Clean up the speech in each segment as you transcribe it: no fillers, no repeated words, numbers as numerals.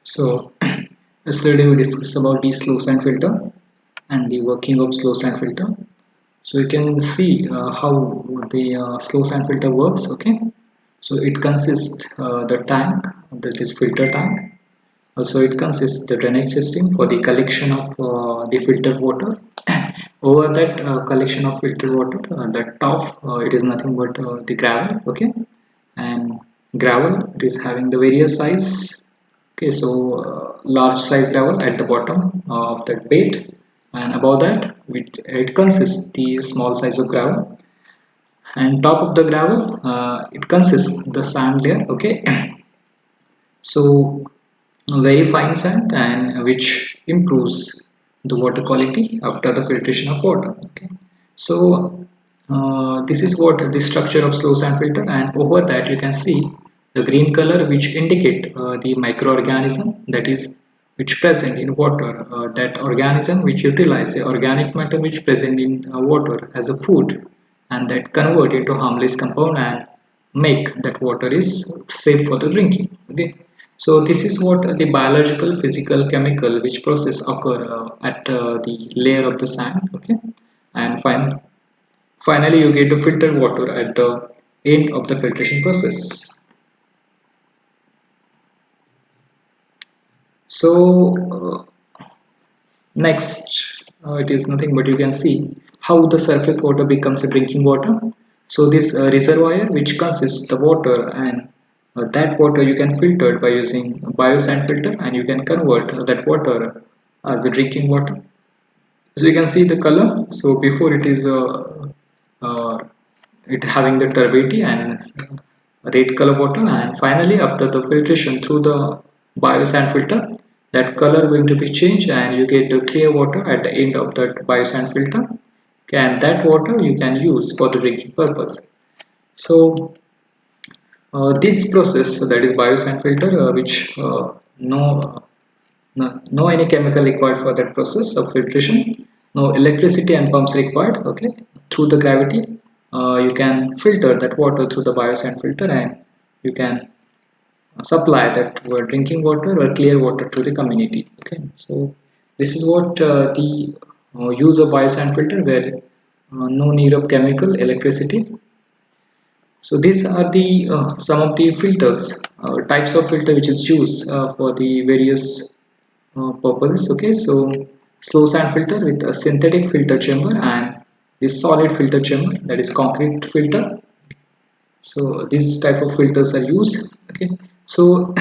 So yesterday we discussed about the slow sand filter and the working of slow sand filter. So you can see how the slow sand filter works. Okay, so it consists the tank, that is filter tank. Also, it consists the drainage system for the collection of the filtered water. Over that collection of filtered water, the top it is nothing but the gravel. Okay, and gravel it is having the various size. Okay, so large size gravel at the bottom of that bed, and above that it consists the small size of gravel, and top of the gravel it consists the sand layer. Okay, so very fine sand and which improves the water quality after the filtration of water. Okay, so this is what the structure of slow sand filter, and over that you can see the green color which indicate the microorganism that is which present in water, that organism which utilize the organic matter which present in water as a food, and that convert into harmless compound and make that water is safe for the drinking. Okay, so this is what the biological, physical, chemical which process occur at the layer of the sand. Okay, and finally you get the filtered water at the end of the filtration process. So next, it is nothing but you can see how the surface water becomes a drinking water. So this reservoir which consists the water, and that water you can filter by using a biosand filter, and you can convert that water as a drinking water. So you can see the color. So before it is uh, it having the turbidity and red color water, and finally after the filtration through the biosand filter, that color going to be changed and you get the clear water at the end of that biosand filter. Okay, and that water you can use for the drinking purpose. So this process, so that is biosand filter, which no any chemical required for that process of filtration, no electricity and pumps required. Okay, through the gravity you can filter that water through the biosand filter, and you can supply that drinking water or clear water to the community. Okay, so this is what the use of biosand filter, where no need of chemical, electricity. So these are the some of the filters, types of filter which is used for the various purposes. Okay, so slow sand filter with a synthetic filter chamber and this solid filter chamber, that is concrete filter. So these type of filters are used. Okay, so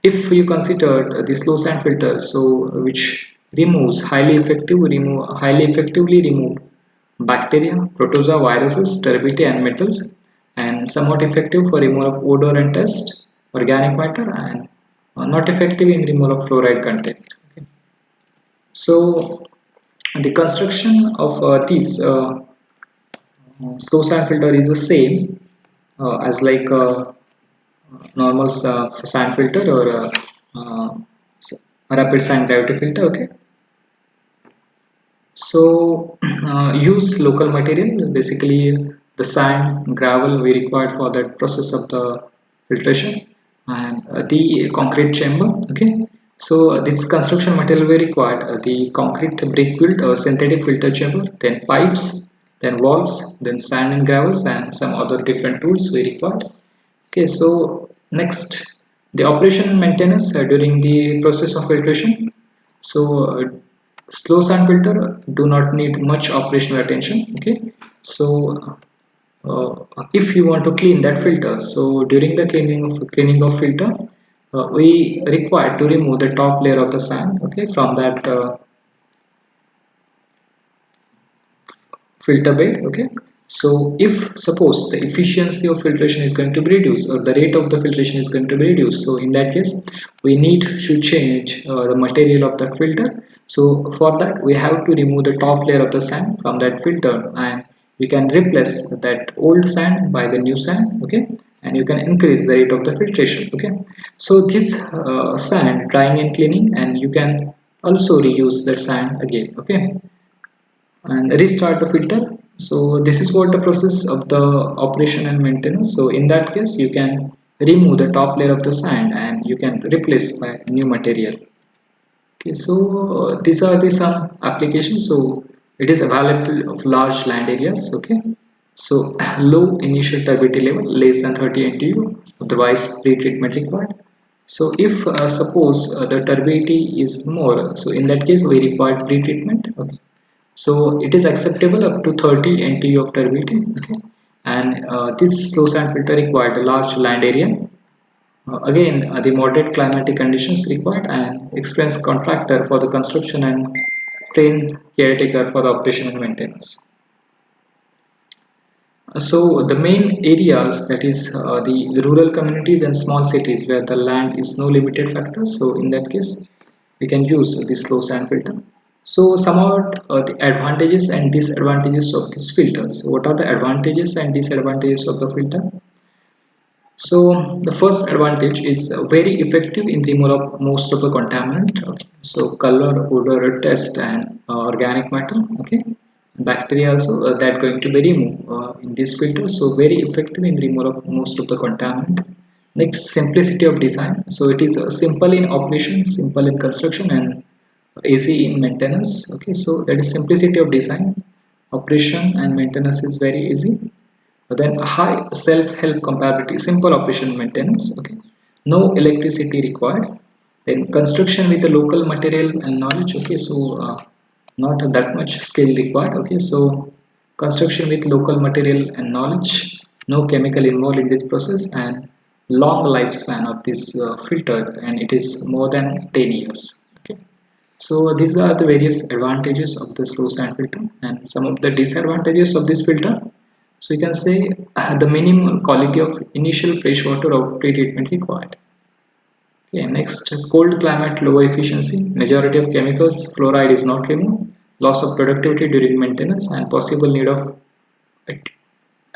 if you consider the slow sand filter, so which removes highly effectively remove bacteria, protozoa, viruses, turbidity and metals, and somewhat effective for removal of odor and taste, organic matter, and not effective in removal of fluoride content. Okay. So the construction of these slow sand filter is the same as like normal sand filter or uh, rapid sand gravity filter. Okay, so use local material, basically the sand, gravel we required for that process of the filtration, and the concrete chamber. Okay, so this construction material we required the concrete brick built or synthetic filter chamber, then pipes, then valves, then sand and gravels, and some other different tools we required. Okay, so next, the operation and maintenance during the process of filtration. So slow sand filter do not need much operational attention. Okay, so if you want to clean that filter, so during the cleaning of filter, we require to remove the top layer of the sand. Okay, from that filter bed. Okay, so if suppose the efficiency of filtration is going to be reduced or the rate of the filtration is going to be reduced, so in that case we need to change the material of that filter. So for that we have to remove the top layer of the sand from that filter, and we can replace that old sand by the new sand. Okay, and you can increase the rate of the filtration. Okay, so this sand drying and cleaning, and you can also reuse that sand again. Okay, and restart the filter. So this is what the process of the operation and maintenance. So in that case you can remove the top layer of the sand and you can replace by new material. Okay, so these are the some applications. So it is available of large land areas. Okay, so low initial turbidity level, less than 30 NTU, otherwise pre-treatment required. So if suppose the turbidity is more, so in that case we require pre-treatment. Okay, so it is acceptable up to 30 NTU of turbidity. Okay, and this slow sand filter required a large land area. Again, the moderate climatic conditions required and experienced contractor for the construction and trained caretaker for the operation and maintenance. So the main areas, that is the rural communities and small cities where the land is no limited factor. So in that case, we can use this slow sand filter. So somewhat the advantages and disadvantages of this filters. What are the advantages and disadvantages of the filter? So the first advantage is very effective in removal of most of the contaminant. Okay. So color, odor, taste, and organic matter. Okay, bacteria also that going to be removed in this filter. So very effective in removal of most of the contaminant. Next, simplicity of design. So it is simple in operation, simple in construction, and easy in maintenance. Okay, so that is simplicity of design. Operation and maintenance is very easy. But then high self-help compatibility, simple operation maintenance. Okay, no electricity required. Then construction with the local material and knowledge. Okay, so not that much skill required. Okay, so construction with local material and knowledge, no chemical involved in this process, and long lifespan of this filter, and it is more than 10 years. Okay, so these are the various advantages of the slow sand filter and some of the disadvantages of this filter. So you can say the minimum quality of initial freshwater or pre-treatment required. Okay, next, cold climate, lower efficiency, majority of chemicals, fluoride is not removed, loss of productivity during maintenance, and possible need of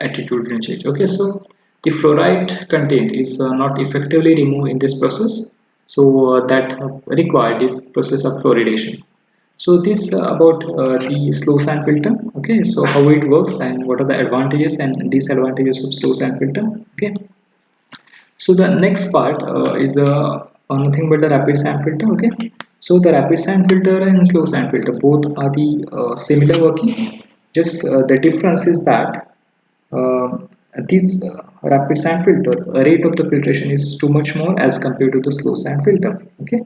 attitudinal change. Okay, so the fluoride content is not effectively removed in this process, so that required the process of fluoridation. So this about the slow sand filter. Okay, so how it works and what are the advantages and disadvantages of slow sand filter. Okay, so the next part is nothing but the rapid sand filter. Okay, so the rapid sand filter and slow sand filter both are the similar working, just the difference is that uh, this rapid sand filter rate of the filtration is too much more as compared to the slow sand filter. Okay,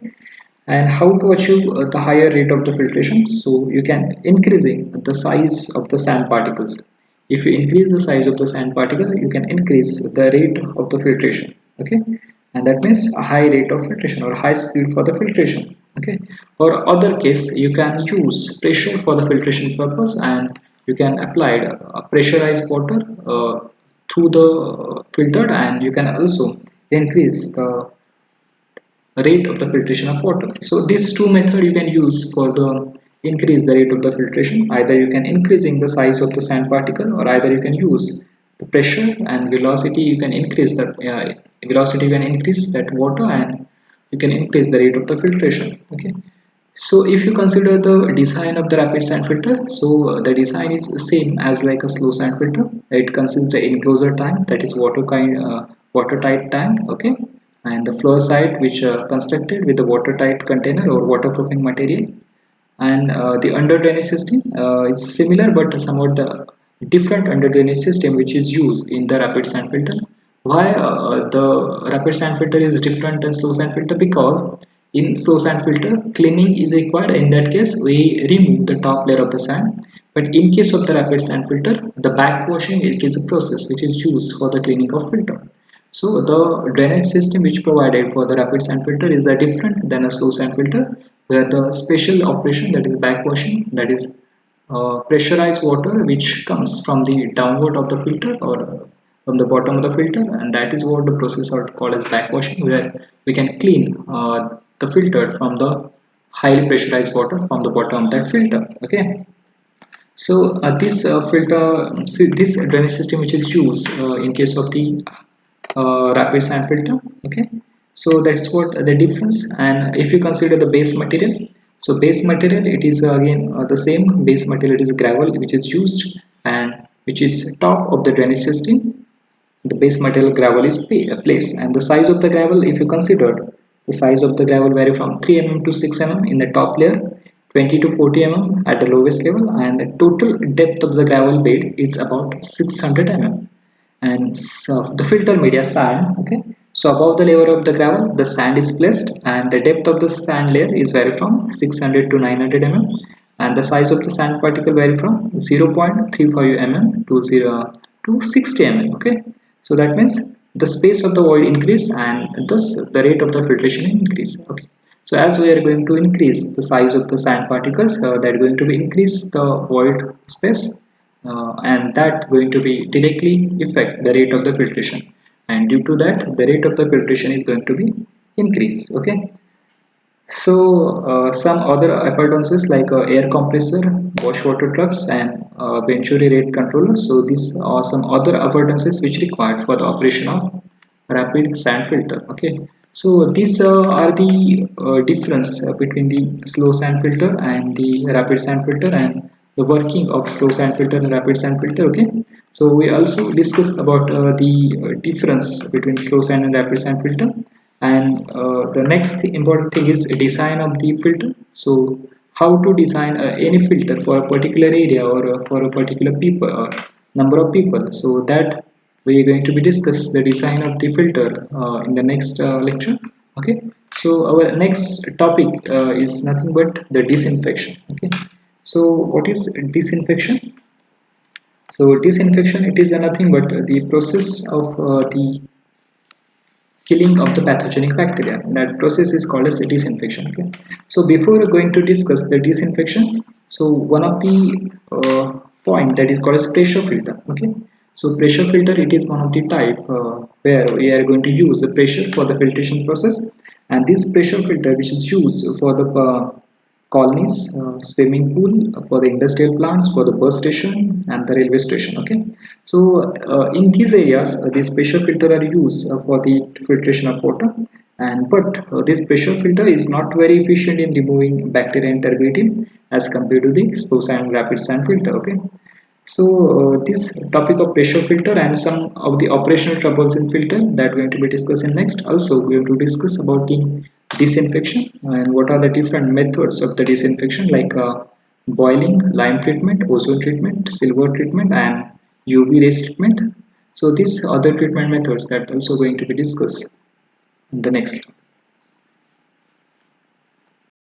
and how to achieve the higher rate of the filtration, so you can increasing the size of the sand particles. If you increase the size of the sand particle, you can increase the rate of the filtration. Okay, and that means a high rate of filtration or high speed for the filtration. Okay, or other case you can use pressure for the filtration purpose, and you can apply pressurized water through the filter, and you can also increase the rate of the filtration of water. So these two methods you can use for the increase the rate of the filtration. Either you can increasing the size of the sand particle, or either you can use the pressure and velocity. You can increase the velocity. You can increase that water, and you can increase the rate of the filtration. Okay. So if you consider the design of the rapid sand filter, so the design is same as like a slow sand filter. It consists the enclosure tank, that is watertight tank. Okay, and the floor side which are constructed with the watertight container or waterproofing material, and the under drainage system it's similar but somewhat different under drainage system which is used in the rapid sand filter. Why the rapid sand filter is different than slow sand filter? Because in slow sand filter cleaning is required. In that case we remove the top layer of the sand, but in case of the rapid sand filter the backwashing is a process which is used for the cleaning of filter. So the drainage system which provided for the rapid sand filter is different than a slow sand filter, where the special operation, that is backwashing, that is pressurized water which comes from the downward of the filter or from the bottom of the filter, and that is what the process are called as backwashing, where we can clean the filter from the highly pressurized water from the bottom of that filter. Okay, so this filter, this drainage system which is used in case of the rapid sand filter. Okay, so that's what the difference. And if you consider the base material, so base material it is again the same base material, it is gravel which is used and which is top of the drainage system. the base material gravel is placed, and the size of the gravel, if you considered, the size of the gravel vary from 3 mm to 6 mm in the top layer, 20 to 40 mm at the lowest level, and the total depth of the gravel bed is about 600 mm. And so the filter media sand, okay, so above the layer of the gravel the sand is placed, and the depth of the sand layer is vary from 600 to 900 mm, and the size of the sand particle vary from 0.35 mm to 0 to 60 mm, okay. So that means the space of the void increase, and thus the rate of the filtration increase, okay. So as we are going to increase the size of the sand particles, that are going to be increase the void space, and that going to be directly affect the rate of the filtration, and due to that the rate of the filtration is going to be increase, okay. So some other appliances like air compressor, wash water trucks, and Venturi rate controller. So these are some other appliances which required for the operation of rapid sand filter. Okay. So these are the difference between the slow sand filter and the rapid sand filter, and the working of slow sand filter and rapid sand filter. Okay. So we also discuss about the difference between slow sand and rapid sand filter, and the next important thing is design of the filter. So how to design any filter for a particular area, or for a particular people or number of people, so that we are going to be discuss the design of the filter in the next lecture, okay. So our next topic is nothing but the disinfection, okay. So what is disinfection? So disinfection, it is nothing but the process of the killing of the pathogenic bacteria. That process is called as disinfection, okay. So before going to discuss the disinfection, so one of the point that is called as pressure filter, okay. So pressure filter, it is one of the type where we are going to use the pressure for the filtration process, and this pressure filter which is used for the colonies, swimming pool, for the industrial plants, for the bus station and the railway station. Okay, so in these areas, these pressure filter are used for the filtration of water, and but this pressure filter is not very efficient in removing bacteria and turbidity as compared to the slow sand rapid sand filter. Okay, so this topic of pressure filter and some of the operational troubles in filter that we're going to be discussing next. Also, we're going to discuss about the disinfection and what are the different methods of the disinfection, like boiling, lime treatment, ozone treatment, silver treatment, and UV rays treatment. So these other treatment methods that also going to be discussed in the next